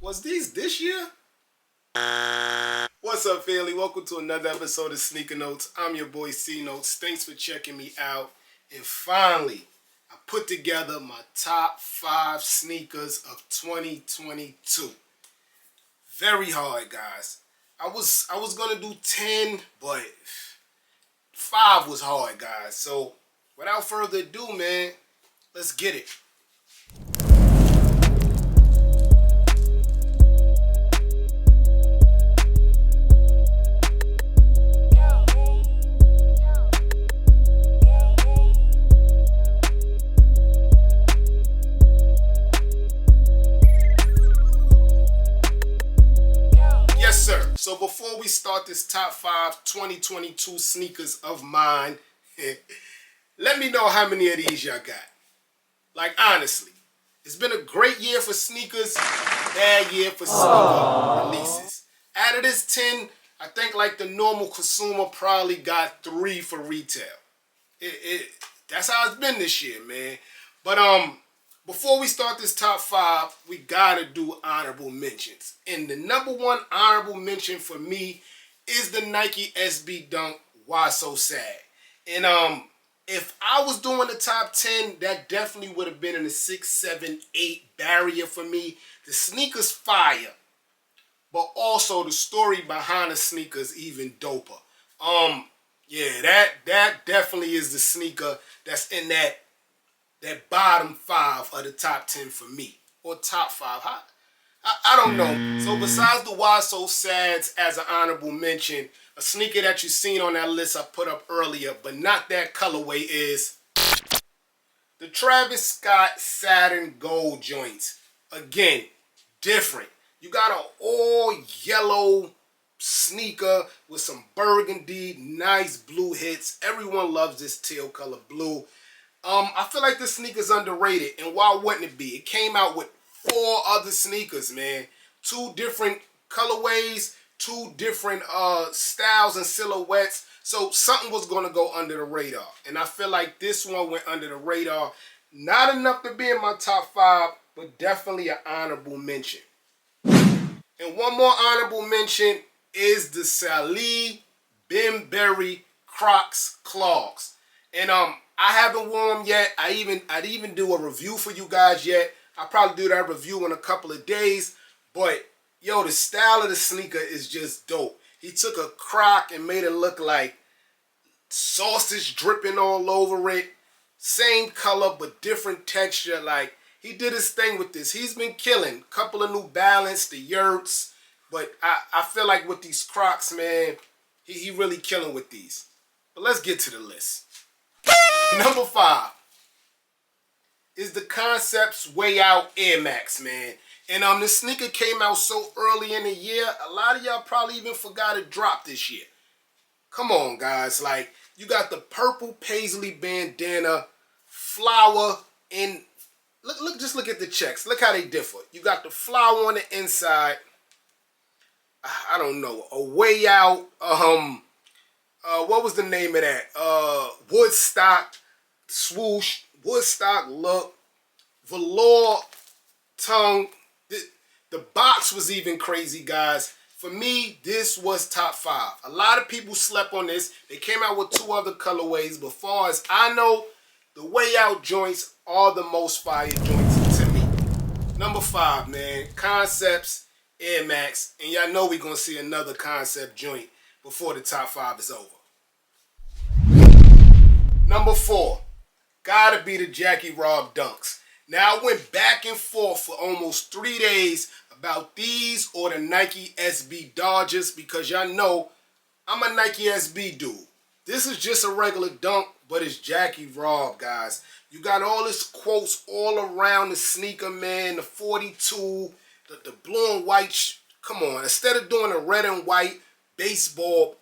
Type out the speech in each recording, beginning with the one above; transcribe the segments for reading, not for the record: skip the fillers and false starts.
Was these this year? What's up, family? Welcome to another episode of Sneaker Notes. I'm your boy C Notes. Thanks for checking me out. And finally, I put together my top 5 sneakers of 2022. Very hard, guys. I was gonna do 10, but 5 was hard, guys. So without further ado, man, let's get it. So before we start this top 5 2022 sneakers of mine, let me know how many of these y'all got. Like, honestly, it's been a great year for sneakers, bad year for sneaker releases. Out of this 10, I think like the normal consumer probably got 3 for retail. That's how it's been this year, man. But before we start this top 5, we gotta do honorable mentions. And the number 1 honorable mention for me is the Nike SB Dunk Why So Sad. And if I was doing the top 10, that definitely would have been in the 6, 7, 8 barrier for me. The sneaker's fire, but also the story behind the sneaker's even doper. Yeah, that definitely is the sneaker that's in that bottom 5 of the top 10 for me, or top 5. I don't know. So besides the Why So Sads as an honorable mention, a sneaker that you've seen on that list I put up earlier, but not that colorway, is the Travis Scott Saturn Gold joints. Again, different. You got an all yellow sneaker with some burgundy, nice blue hits. Everyone loves this teal color blue. I feel like this sneaker's underrated, and why wouldn't it be? It came out with 4 other sneakers, man. 2 different colorways, 2 different styles and silhouettes. So something was going to go under the radar. And I feel like this one went under the radar. Not enough to be in my top 5, but definitely an honorable mention. And one more honorable mention is the Salih Bembury Crocs clogs. And I haven't worn them yet. I'd even do a review for you guys yet. I'll probably do that review in a couple of days. But, yo, the style of the sneaker is just dope. He took a Croc and made it look like sausage dripping all over it. Same color, but different texture. Like, he did his thing with this. He's been killing. Couple of New Balance, the Yurts. But I feel like with these Crocs, man, he really killing with these. But let's get to the list. Number 5 is the Concepts Way Out Air Max, man. And the sneaker came out so early in the year, a lot of y'all probably even forgot it dropped this year. Come on, guys. Like, you got the purple paisley bandana, flower, and just look at the checks. Look how they differ. You got the flower on the inside. I don't know. A Way Out, what was the name of that? Woodstock swoosh, Woodstock look, velour tongue. The box was even crazy, guys. For me, this was top 5. A lot of people slept on this. They came out with 2 other colorways, but far as I know, the Way Out joints are the most fire joints to me. Number 5, man, Concepts Air Max. And y'all know we're going to see another Concept joint before the top 5 is over. Number 4, gotta be the Jackie Robb Dunks. Now, I went back and forth for almost 3 days about these or the Nike SB Dodgers, because y'all know I'm a Nike SB dude. This is just a regular dunk, but it's Jackie Robb, guys. You got all his quotes all around the sneaker, man. The 42, the blue and white. Come on, instead of doing the red and white baseball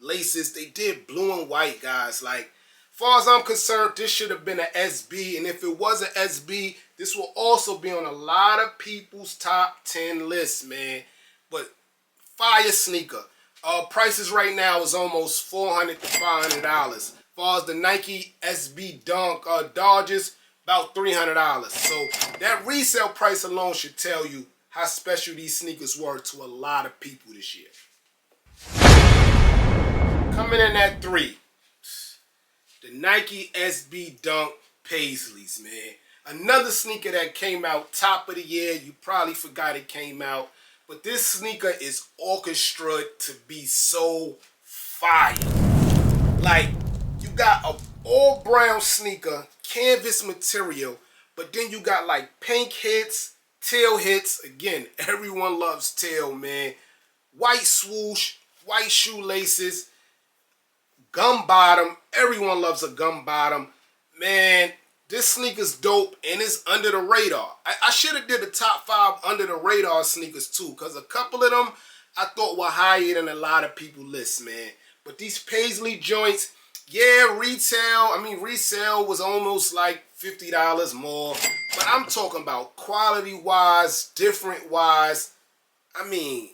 laces, they did blue and white, guys. Like, as far as I'm concerned, this should have been an SB. And if it was an SB, this will also be on a lot of people's top 10 lists, man. But fire sneaker. Prices right now is almost $400 to $500. As far as the Nike SB Dunk Dodgers, about $300. So that resale price alone should tell you how special these sneakers were to a lot of people this year. Coming in at 3, the Nike SB Dunk Paisleys, man. Another sneaker that came out top of the year. You probably forgot it came out. But this sneaker is orchestrated to be so fire. Like, you got a all brown sneaker, canvas material, but then you got like pink hits, teal hits. Again, everyone loves teal, man. White swoosh, white shoelaces, gum bottom. Everyone loves a gum bottom. Man, this sneaker's dope and it's under the radar. I should have did a top 5 under the radar sneakers too, because a couple of them I thought were higher than a lot of people lists, man. But these Paisley joints, yeah, resale was almost like $50 more. But I'm talking about quality-wise, different-wise. I mean,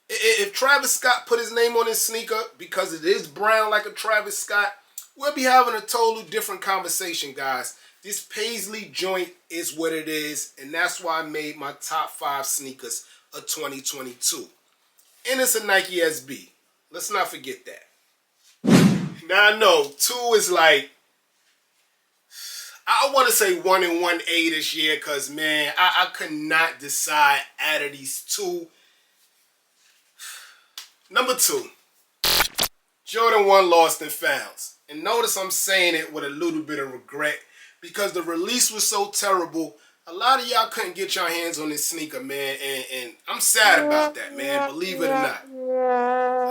if Travis Scott put his name on his sneaker because it is brown like a Travis Scott, we'll be having a totally different conversation, guys. This Paisley joint is what it is, and that's why I made my top 5 sneakers of 2022. And it's a Nike SB. Let's not forget that. Now I know 2 is like, I want to say 1 and 1A this year because, man, I could not decide out of these 2. Number 2, Jordan 1 Lost and Founds. And notice I'm saying it with a little bit of regret because the release was so terrible. A lot of y'all couldn't get your hands on this sneaker, man, and I'm sad about that, man, believe it or not.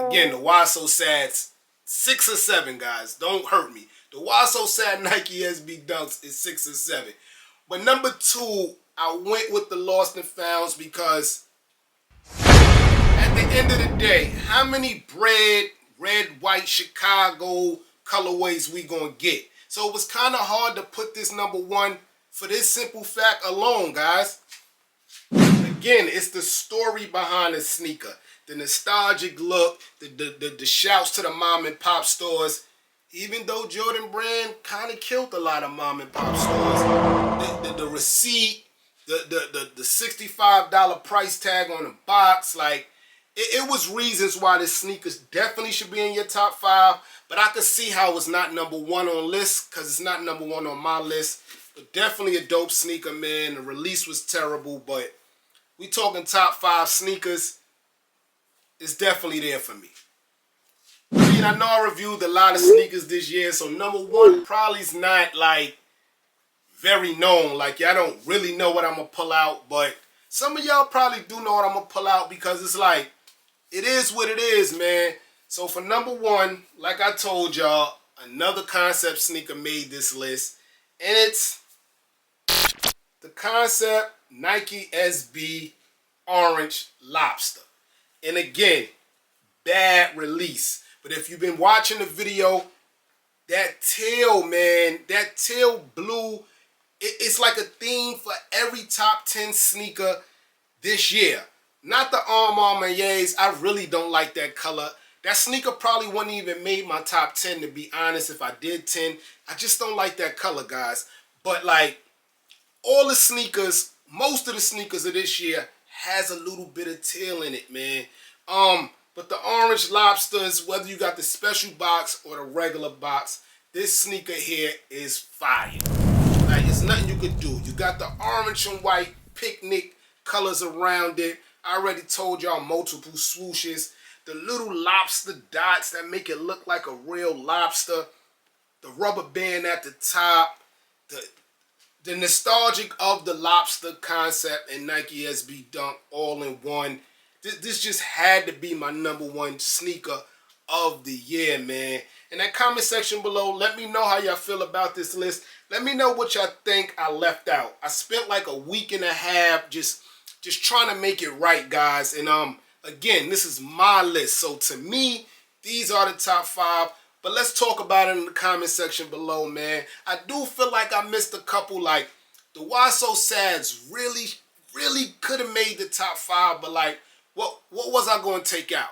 Again, the Why So Sad's 6 or 7, guys. Don't hurt me. The Why So Sad Nike SB Dunks is 6 or 7. But number 2, I went with the Lost and Founds because at the end of the day, how many red, white, Chicago colorways we gonna get? So it was kind of hard to put this number 1 for this simple fact alone, guys. Again, it's the story behind the sneaker. The nostalgic look, the shouts to the mom and pop stores. Even though Jordan Brand kind of killed a lot of mom and pop stores. The receipt, the $65 price tag on the box, like, it was reasons why this sneakers definitely should be in your top 5. But I could see how it's not number 1 on list because it's not number 1 on my list. But definitely a dope sneaker, man. The release was terrible, but we talking top 5 sneakers. It's definitely there for me. I mean, I know I reviewed a lot of sneakers this year, so number 1 probably is not like very known. Like, y'all don't really know what I'm gonna pull out, but some of y'all probably do know what I'm gonna pull out because it's like, it is what it is, man. So for number 1, like I told y'all, another concept sneaker made this list. And it's the Concept Nike SB Orange Lobster. And again, bad release. But if you've been watching the video, that teal, man, that teal blue, it's like a theme for every top 10 sneaker this year. Not the Armand Mayes. I really don't like that color. That sneaker probably wouldn't even made my top 10, to be honest, if I did 10. I just don't like that color, guys. But like, all the sneakers, most of the sneakers of this year has a little bit of teal in it, man. But the Orange Lobsters, whether you got the special box or the regular box, this sneaker here is fire. Like, it's nothing you could do. You got the orange and white picnic colors around it. I already told y'all multiple swooshes. The little lobster dots that make it look like a real lobster. The rubber band at the top. The nostalgic of the lobster concept and Nike SB Dunk all in one. This just had to be my number 1 sneaker of the year, man. In that comment section below, let me know how y'all feel about this list. Let me know what y'all think I left out. I spent like a week and a half just trying to make it right, guys. And again, this is my list. So to me, these are the top 5. But let's talk about it in the comment section below, man. I do feel like I missed a couple. Like, the Why So Sads really could have made the top 5. But like, what was I going to take out?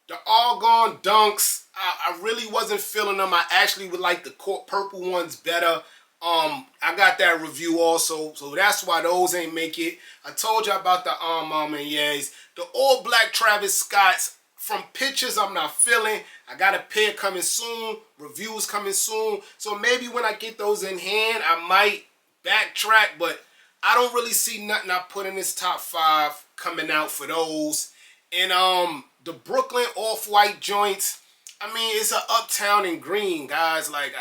The Argon Dunks, I really wasn't feeling them. I actually would like the court purple ones better. I got that review also, so that's why those ain't make it. I told you about the and Yeas. The all black Travis Scotts, from pictures I'm not feeling. I got a pair coming soon, reviews coming soon. So maybe when I get those in hand, I might backtrack, but I don't really see nothing I put in this top 5 coming out for those. And the Brooklyn off-white joints, I mean, it's an uptown and green, guys. Like,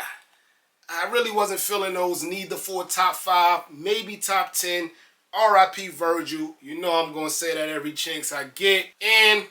I really wasn't feeling those neither for a top 5, maybe top 10. R.I.P. Virgil. You know I'm going to say that every chance I get. And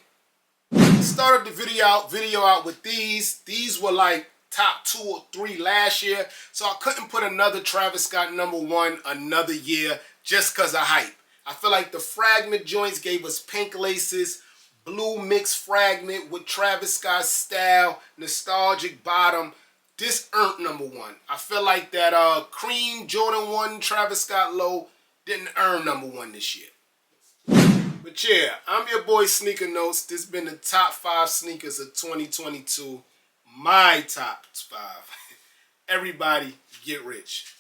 started the video out with these. These were like top 2 or 3 last year. So I couldn't put another Travis Scott #1 another year just because of hype. I feel like the fragment joints gave us pink laces, blue mixed fragment with Travis Scott's style, nostalgic bottom. This earned #1. I feel like that cream Jordan 1 Travis Scott low didn't earn #1 this year. But yeah, I'm your boy Sneaker Notes. This has been the top 5 sneakers of 2022. My top 5. Everybody get rich.